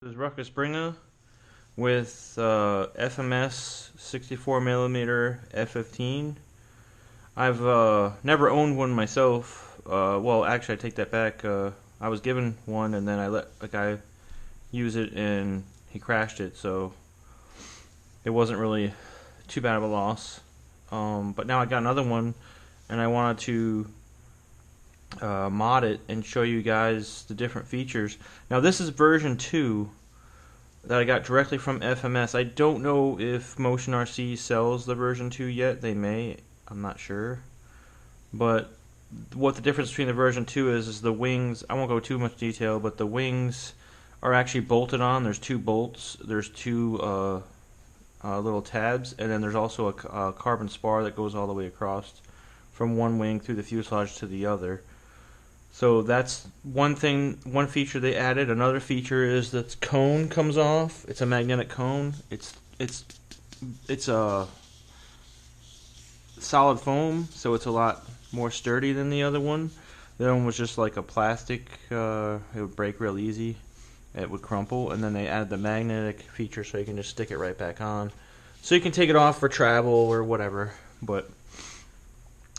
This is Ruckus Springer with FMS 64mm F15. I've never owned one myself. Well, actually, I take that back. I was given one, and then I let a guy use it, and he crashed it, so it wasn't really too bad of a loss. But now I got another one, and I wanted to mod it and show you guys the different features. Now this is version 2 that I got directly from FMS. I don't know if Motion RC sells the version 2 yet. They may, I'm not sure. But what the difference between the version 2 is the wings. I won't go too much detail, but the wings are actually bolted on. There's two bolts, there's two little tabs, and then there's also a carbon spar that goes all the way across from one wing through the fuselage to the other. So that's one thing, one feature they added. Another feature is that the cone comes off. It's a magnetic cone. It's a solid foam, so it's a lot more sturdy than the other one. The other one was just like a plastic. It would break real easy. It would crumple, and then they added the magnetic feature, so you can just stick it right back on. So you can take it off for travel or whatever. But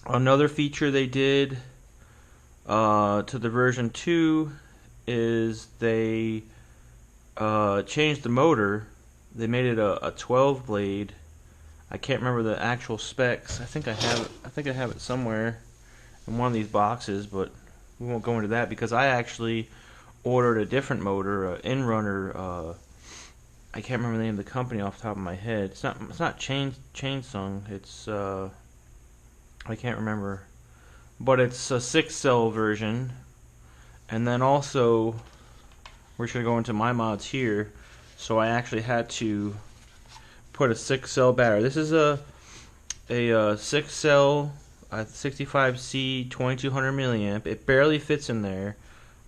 another feature they did to the version 2 is they changed the motor. They made it a 12 blade. I can't remember the actual specs. I think I have it somewhere in one of these boxes, but we won't go into that because I actually ordered a different motor, Inrunner. I can't remember the name of the company off the top of my head. It's not Chainsung. It's I can't remember. But it's a 6-cell version, and then also we're going to go into my mods here. So I actually had to put a 6-cell battery. This is a 6-cell 65C 2200 milliamp. It barely fits in there.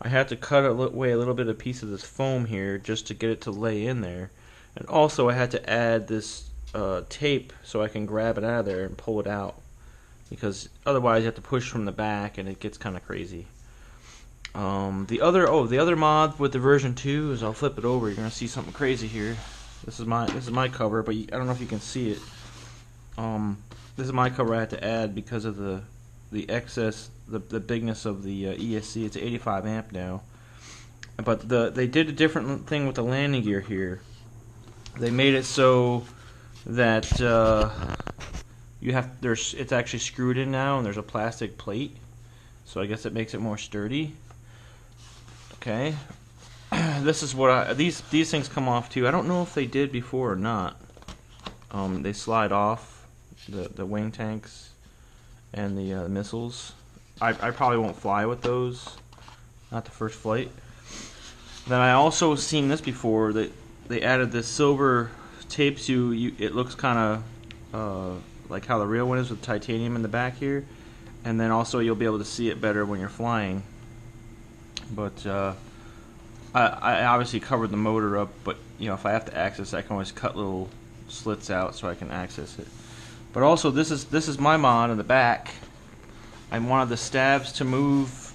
I had to cut away a little bit of piece of this foam here just to get it to lay in there, and also I had to add this tape so I can grab it out of there and pull it out, because otherwise you have to push from the back and it gets kind of crazy. The other mod with the version 2 is, I'll flip it over, you're gonna see something crazy here. This is my cover, but I don't know if you can see it. This is my cover I had to add because of the excess, the bigness of the ESC. It's 85 amp now, but they did a different thing with the landing gear here. They made it so that it's actually screwed in now, and there's a plastic plate, so I guess it makes it more sturdy. Okay, this is what these things come off too. I don't know if they did before or not. They slide off the wing tanks and the missiles. I probably won't fly with those, not the first flight. Then I also seen this before, that they added this silver tape so it looks kind of like how the real one is with titanium in the back here, and then also you'll be able to see it better when you're flying. But I obviously covered the motor up, but you know, if I have to access it, I can always cut little slits out so I can access it. But also this is my mod in the back. I wanted the stabs to move,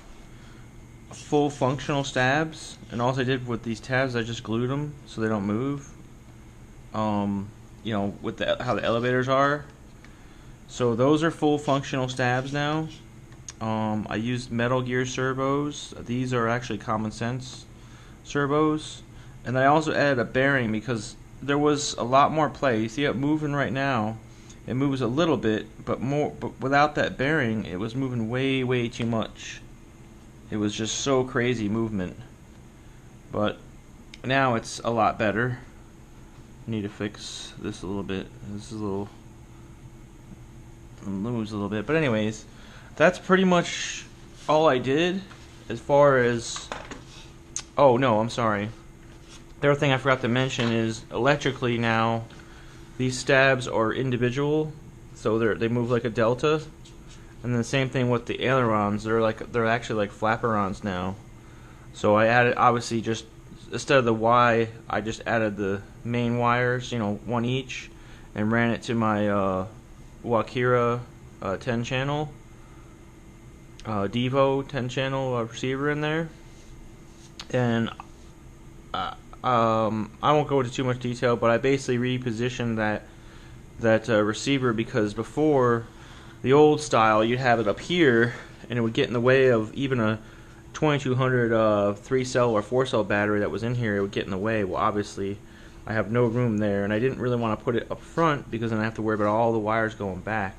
full functional stabs, and all I did with these tabs, I just glued them so they don't move. You know, with how the elevators are. So those are full functional stabs now. I used Metal Gear servos. These are actually common sense servos. And I also added a bearing because there was a lot more play. You see it moving right now. It moves a little bit, but without that bearing, it was moving way too much. It was just so crazy movement. But now it's a lot better. I need to fix this a little bit. This is a little moves a little bit, but anyways, that's pretty much all I did as far as. Oh no, I'm sorry. The other thing I forgot to mention is electrically now, these stabs are individual, so they move like a delta, and then the same thing with the ailerons. They're actually like flaperons now. So I added, obviously, just instead of the Y, I just added the main wires, you know, one each, and ran it to my Wakira 10 channel, Devo 10 channel receiver in there, and I won't go into too much detail, but I basically repositioned that receiver, because before, the old style, you'd have it up here and it would get in the way of even a 2200 3-cell or 4-cell battery that was in here. It would get in the way. Well, obviously I have no room there, and I didn't really want to put it up front because then I have to worry about all the wires going back.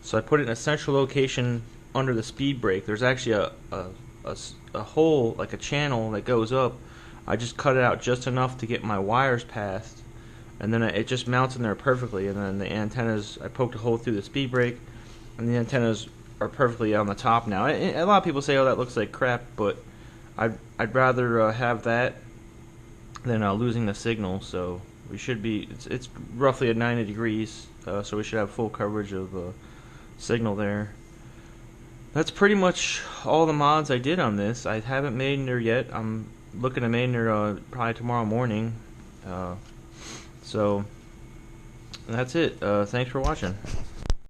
So I put it in a central location under the speed brake. There's actually a hole, like a channel that goes up. I just cut it out just enough to get my wires past, and then it just mounts in there perfectly. And then the antennas, I poked a hole through the speed brake, and the antennas are perfectly on the top now. A lot of people say, oh, that looks like crap, but I'd rather have that than losing the signal. So we should be, it's roughly at 90 degrees, so we should have full coverage of signal there. That's pretty much all the mods I did on this. I haven't made her yet. I'm looking to make her probably tomorrow morning. So that's it. Thanks for watching.